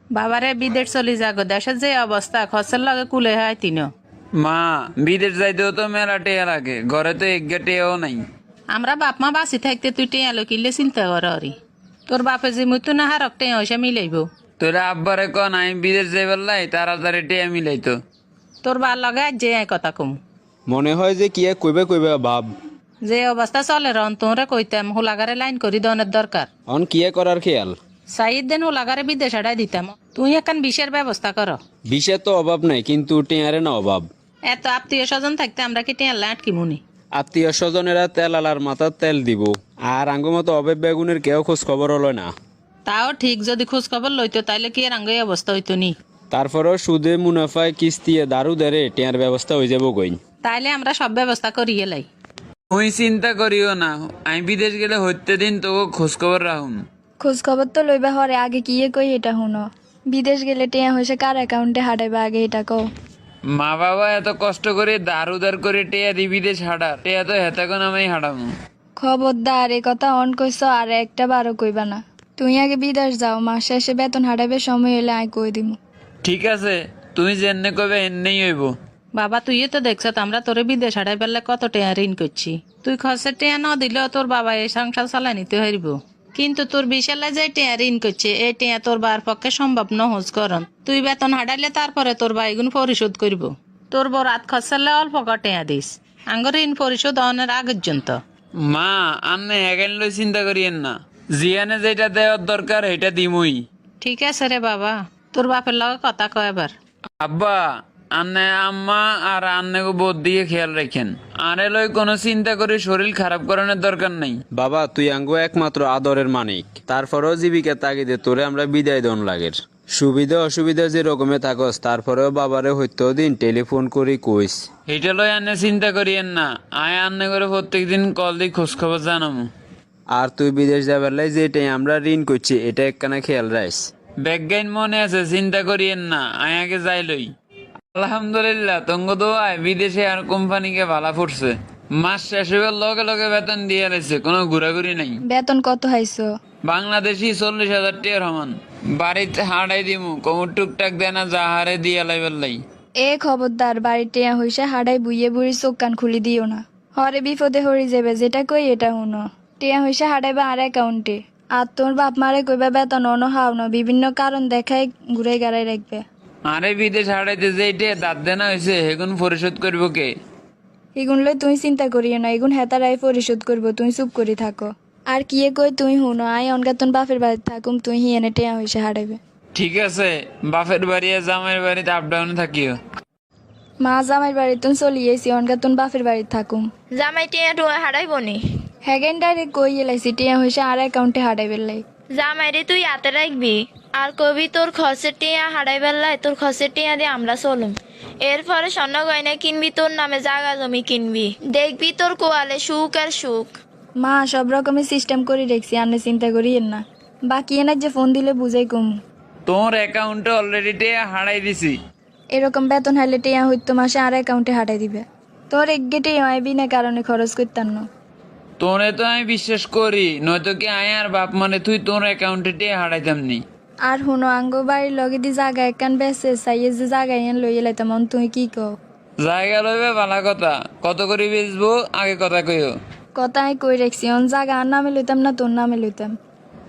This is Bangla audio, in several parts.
বাবারে বিদেশ চলি যাগো, দেশের যে অবস্থা খরচের লগে কুলে হয় তিনও। মা, বিদেশ যাইতেও তো মেলা টেয়া লাগে, ঘরে তো এক টেয়াও নাই। আমরা বাপ মা বাঁচি থাকতে তুই টেয়া কিনলে চিন্তা কর অরি। তোর বাপে যে মৃত্যু না হারক টেয়া হইসা মিলাইব। তোরা আব্বারে কন আমি বিদেশ যাইবার লাই তাড়াতাড়ি টেয়া মিলাইতো। তোর বার লগে আজ যে কথা কম। মনে হয় যে কি কইবে কইবে ভাব। যে অবস্থা চলে রন তোরে কইতাম হোলাগারে লাইন করি দনের দরকার। অন কি করার খেয়াল। সাইদ দিন হোলাগারে বিদেশ আড়াই দিতাম, তুই এখন বিষের ব্যবস্থা কর। বিষের তো অভাব নাই, কিন্তু টেয়ারে না অভাব। এত আত্মীয় স্বজন থাকতে আমরা কি টেয়া আটকি মুনি। আত্মীয় স্বজনেরা তেল আলার মাথার তেল দিব, আর আঙ্গমতো অভাব বেগুনের কেউ খোঁজ খবর হলো না। তাও ঠিক, যদি খোঁজ খবর লইতো তাইলে কি এর আঙ্গই অবস্থা হইতো নি। তারপরেও সুদে মুনাফায় কিস্তিয়ে দারু দেরে টেয়ার ব্যবস্থা হয়ে যাব গইন। তাইলে আমরা সব ব্যবস্থা করি এলাই। তুই চিন্তা করিও না, আমি বিদেশ গেলে হইতে দিন তোকে খোঁজ খবর রাখুন। খোঁজ খবর তো লইবা হরে, আগে কি কই এটা শুনো। বিদেশ গেলে টেয়া হয়েছে কার অ্যাকাউন্টে হারাইবা আগে এটা কও। মা বাবা এত কষ্ট করে দার উদার করে টেয়া দি বিদেশ হাঁটার, টেয়া তো হেতাকন আমি হাঁটামু। খবরদার এ কথা অন কইছ আর একটা বারও কইবা না। তুই আগে বিদেশ যাও, মাস শেষে বেতন হারাইবে, সময় হলে আই কই দিমু। ঠিক আছে, তুমি যেনে কবে এন্নেই হইব। বাবা তুইও তো দেখছ আমরা তোরে বিদেশ হারাই পেলে কত টেয়া ঋণ করছি। তুই খরচের টেয়া ন দিলেও তোর বাবা এই সংসার চালাই নিতে হইব। কিন্তু তোর বিশালে যে টেয়া ঋণ করছে এই টেয়া তোর বার পক্ষে সম্ভব নহজ করন। তুই বেতন হারাইলে তারপরে তোর বাইগুন পরিশোধ করব। তোর বড় রাত খরচালে অল্প টেয়া দিস, আঙ্গর ঋণ পরিশোধ অনের আগ পর্যন্ত। মা, আন্নে হেগেন লই চিন্তা করিয়েন না, জিয়ানে যেটা দেওয়ার দরকার এটা দিমুই। ঠিক আছে রে বাবা, তোর বাপের লগে কথা কয় এবার। আব্বা, আন্নে আম্মা আর আন্নেকে বোধ দিয়ে খেয়াল রাখেন। আরে লই কোনো চিন্তা করে শরীর খারাপ করানোর দরকার নাই। বাবা তুই আঙ্গো একমাত্র আদরের মানিক, তারপরেও জীবিকা তাগিদে তোরে আমরা বিদায় দন লাগের। সুবিধা অসুবিধা যে রকমে থাকস, তারপরেও বাবারে হইতো দিন টেলিফোন করি কইস। এটা লই আন্নে চিন্তা করিয়েন না, আয় আন্নে করে প্রত্যেক দিন কল দিয়ে খোঁজ খবর জানামু। আর তুই বিদেশ যাবার লাই যেটাই আমরা ঋণ করছি এটা একখানা খেয়াল রাইস। ব্যাগাইন মনে আছে, চিন্তা করিয়েন না, আয় আগে যাই লই। আলহামদুলিল্লাহ, তঙ্গ দোয়ায় বিদেশে আর কোম্পানিকে ভালা পড়ছে। মাস শেষ হইবার লগে লগে বেতন দিয়ে রয়েছে, কোনো ঘোরাঘুরি নাই। বেতন কত হাইছো? বাংলাদেশি 40,000 টিয়ার সমান। বাড়িতে হাঁড়াই দিমু, কোমর টুকটাক দেয় না যা হারে দিয়ে লাইবার লাই। এ খবরদার, বাড়ি টেয়া হইসা হাড়াই বুইয়ে বুড়ি চোখ কান খুলি দিও না। হরে বিপদে হরি যাবে, যেটা কই এটা শুনো। টেয়া হইসা হাড়াইবা আর অ্যাকাউন্টে। আর তোর বাপ মারে কইবা বেতন অন হাও না, বিভিন্ন কারণ দেখাই ঘুরে গাড়াই রাখবে। আরে বিদেশ হাঁড়াইতে যেইটে দাঁত দেনা হয়েছে হেগুন পরিশোধ করবো কে? এগুন লই তুই চিন্তা করিও না, এগুন হেতারাই পরিশোধ করবো, তুই চুপ করি থাকো। আর কি কই তুই হুনো, আই অনগা তোর বাপের বাড়িতে থাকুম, তুই হিয়েনে টেয়া হইসা হারাইবে। ঠিক আছে, বাপের বাড়ি আর জামাইয়ের বাড়িতে আপ ডাউন থাকিও। মা জামাইর বাড়ি তুই চলি এসি, অনগা তোর বাপের বাড়িতে থাকুম। জামাই টিয়া টুয়া হারাইব নি? হ্যাগেন ডাইরেক্ট কই এলাইছি টেয়া হইসা আর অ্যাকাউন্টে হারাইবে লাই। জামাই রে তুই হাতে রাখবি, আর কবি তোর খসের টিয়া হারাই বেলায় তোর খসের টিয়া দিয়ে আমরা চলুম। এরপরে স্বর্ণ গয়না কিনবি, তোর নামে জাগা জমি কিনবি, দেখবি তোর কোয়ালে সুখ আর সুখ। মা সব রকমের সিস্টেম করে রেখছি, আপনি চিন্তা করিয়েন না। বাকি এনার যে ফোন দিলে বুঝাই কম। তোর অ্যাকাউন্টে অলরেডি টিয়া হারাই দিছি। এরকম বেতন হাইলে টেয়া হইতো মাসে আর অ্যাকাউন্টে হাঁটাই দিবে। তোর এক গেটে হয় বিনা কারণে খরচ করতাম না। তোরে তো আমি বিশ্বাস করি, নয়তো কি আয় আর বাপ মানে তুই তোর অ্যাকাউন্টে টিয়া হারাইতাম নি। আর হুনো আঙ্গ বাড়ির লগে দি জায়গা একখান বেসে চাইয়ে যে জায়গায় এন লইয়ে লাইতাম, তুই কি কও? জায়গা লইবে ভালা কথা, কত করে বেচবো আগে কথা কইও। কথাই কই রাখছি, অন জায়গা আর নামে লইতাম না তোর নামে লইতাম।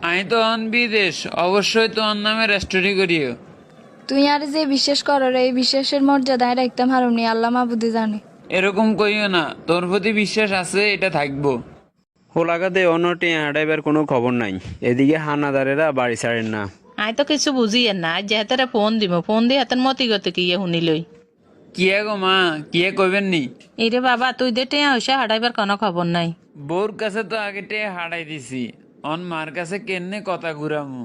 আমি তো অন বিদেশ, অবশ্যই তোর নামে রেস্টোরি করিও। তুই আর যে বিশ্বাস করো রে, এই বিশ্বাসের মর্যাদায় রাখতাম হারুনি, আল্লাহ মাবুদে জানে। এরকম কইও না, তোর প্রতি বিশ্বাস আছে, এটা থাকবো। হোলাগাতে অন্য টেয়া হাঁটাইবার কোনো খবর নাই, এদিকে হানাদারেরা বাড়ি ছাড়েন না। আই তো কিছু বুঝিয়েন না, আজ যে হাতের ফোন দিব, ফোন দিয়ে হাতের মতি গতি কি শুনিলই। কিয়ে গো মা, কিয়ে কইবেন নি? এরে বাবা তুই দে টেয়া হইসা হারাইবার কোনো খবর নাই। বউর কাছে তো আগে টেয়া হারাই দিছি, অন মার কাছে কেনে কথা ঘুরামু।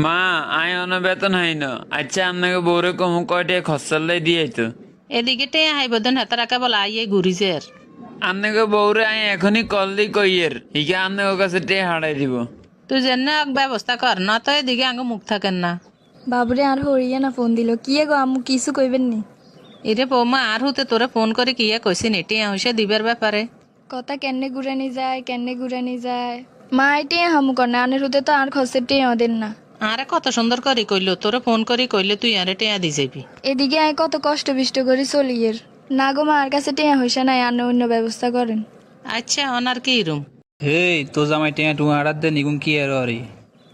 মা, আয় অন বেতন হাইন, আচ্ছা আপনাকে বউরে কমু কয়টা খরচাল্লাই দিয়েতো। এদিকে টেয়া হাইব দেন হাতের রাখা বলা আইয়ে ঘুরিছে আর। আপনাকে বউরে আয় এখনই কল দি কইয়ের, হিকে আপনার কাছে টেয়া হারাই দিব। তুই যেন ব্যবস্থা কর, না তো এদিকে আঙ্গ মুখ থাকেন না। বাবুরে আর হরিয়ে না ফোন দিল, কি গো আম্মু কিছু কইবেন নি? এরে বৌমা আর হতে তোরে ফোন করে কিয়া কইছি নি টেয়া হইসা দিবার ব্যাপারে। কথা কেনে ঘুরানি যায়, কেনে ঘুরানি যায়। মা এটি হামু কর না, আনের হতে তো আর খসের টেয়া দেন না। আরে কত সুন্দর করে কইলো, তোরে ফোন করে কইলে তুই আরে টেয়া দি যাবি। এদিকে আমি কত কষ্ট বিষ্ট করে চলি এর। না গো মা, আর কাছে টেয়া হইসা নাই, আর অন্য ব্যবস্থা করেন। আচ্ছা অনার কি রুম? হেই তো জামাই টেয়া টু হারাত দে নিগুন কি আর আরে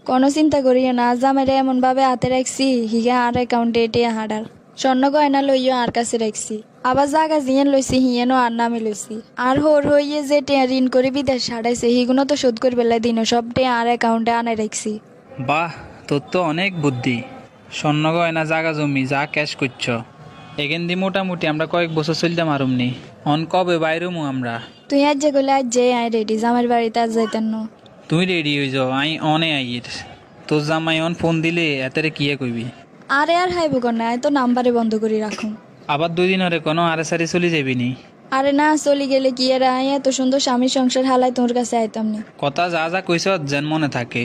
কোনো চিন্তা করিও না, জামাইরে এমন ভাবে হাতে রাখছি হিগে আর অ্যাকাউন্টে টেয়া হাডার। স্বর্ণ গয়না লইও আর কাছে রাখছি, আবার জাগা জিয়েন লইছি হিয়েনও আর নামে লইছি। আর হোর হইয়ে যে টেয়া ঋণ করে বিদেশ হারাইছে হিগুনো তো শোধ করে বেলায় দিনও সব টেয়া আর অ্যাকাউন্টে আনাই রাখছি। বাহ, তোর তো অনেক বুদ্ধি। স্বর্ণ গয়না জাগা জমি যা ক্যাশ করছ এখান দিয়ে মোটামুটি আমরা কয়েক বছর চলতে মারুমনি। অন কবে বাইরমু আমরা? তুই আজ যে গেলে আজ যে আই রেডি, জামাইর বাড়িতে আজ যাইতেন না। তুই রেডি হয়ে যাও, আই অনে আইয়ের। তোর জামাই অন ফোন দিলে এতে কিয়ে কইবি? আরে আর হাইব কন্যা, আয় তো নাম্বারে বন্ধ করে রাখুন। আবার 2 দিন হরে কোনো আরে সারি চলে যাবি নি? আরে না, চলি গেলে কি আর আয় এত সুন্দর স্বামীর সংসার হালাই তোর কাছে আইতাম না। কথা যা যা কইছ যেন মনে থাকে।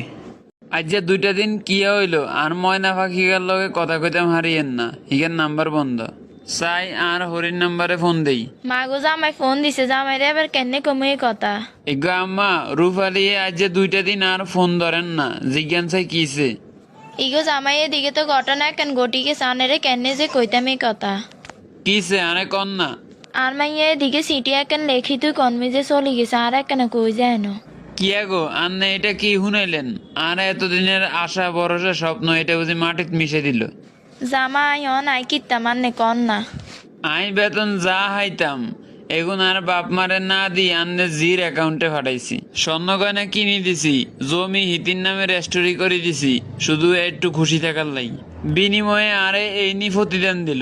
আজ যে 2টা দিন কি হইলো, আর ময়না পাখিগার লগে কথা কইতাম হারিয়েন না, হিগার নাম্বার বন্ধ। চাই আর হরির নাম্বারে ফোন দেই। মাগো জামাই ফোন দিছে, জামাই রে এবার কেনে কমে কথা। এগো আম্মা, রূপালি আজ যে 2টা দিন আর ফোন ধরেন না, জিজ্ঞান চাই কিছে। ইগো জামাই এদিকে তো ঘটনা কেন ঘটিকে সানে রে কেনে যে কইতাম এই কথা। কিছে আরে কন না। আর মাইয়া এদিকে সিটি এখন লেখি তুই কনমি যে চলে গেছে, আর একখানে কই যায় না। কি গো আন্নে এটা কি শুনাইলেন? আর এতদিনের আশা ভরসা স্বপ্ন এটা বুঝি মাটিত মিশে দিল। জামাই নাই কিত্তা মানে কন না। আই বেতন যা হাইতাম এগুন আর বাপ মারে না দি আন্নে জির অ্যাকাউন্টে ফাটাইছি। স্বর্ণ গয়না কিনে দিছি, জমি হিতির নামে রেস্টোরি করে দিছি, শুধু একটু খুশি থাকার লাই। বিনিময়ে আরে এই নি প্রতিদান দিল।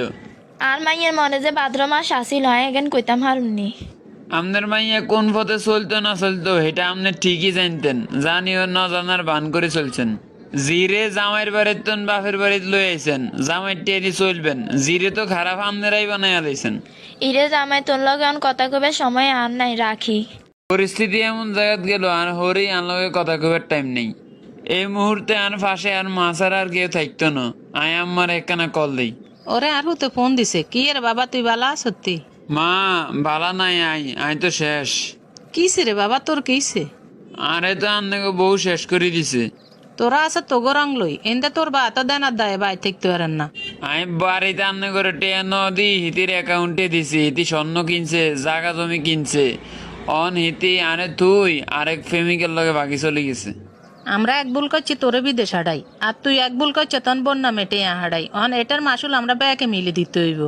আর মাইয়ের মনে যে ভাদ্র মাস আসিল হয় এখন কইতাম হারুননি। আমনের মাইয়া কোন পথে চলতো না চলতো এটা আমনে ঠিকই জানতেন, জানিও না জানার ভান করে চলছেন। জিরে জামাইয়ের বাড়ির তন বাপের বাড়িত লই আইছেন, জামাই টেরি চলবেন, জিরে তো খারাপ আমনেরাই বানাই আলাইছেন। ইরে জামাই তোর লগে এখন কথা কবে সময় আর নাই, রাখি। পরিস্থিতি এমন জায়গাত গেল আর হরি আনলগে কথা কবার টাইম নেই। এই মুহূর্তে আর ফাঁসে আর মাছার আর কেউ থাকতো না। আয় আমার একখানা কল দেই। ওরে আর তো ফোন দিছে, কি রে বাবা তুই বালা সত্যি? মা বালা নাই, আই তো শেষ। কিসে রে বাবা তোর কিসে? আরে তো আন্নাকে বউ শেষ করে দিছে। তোরা আছে তোগো রং লই, এন্দে তোর বা এত দেন আর দায় বাই থাকতে পারেন না। আমি বাড়িতে আন্না করে টেয়া নদী হিতির অ্যাকাউন্টে দিছি, হিতি স্বর্ণ কিনছে, জাগা জমি কিনছে। অন হিতি আরে তুই আরেক প্রেমিকের লগে বাকি চলে গেছে। আমরা এক ভুল করছি তোরে বিদেশ হাডাই, আর তুই এক ভুল করছ তন বন্যা মেটে হাডাই। অন এটার মাসুল আমরা ব্যাকে মিলে দিতে হইব।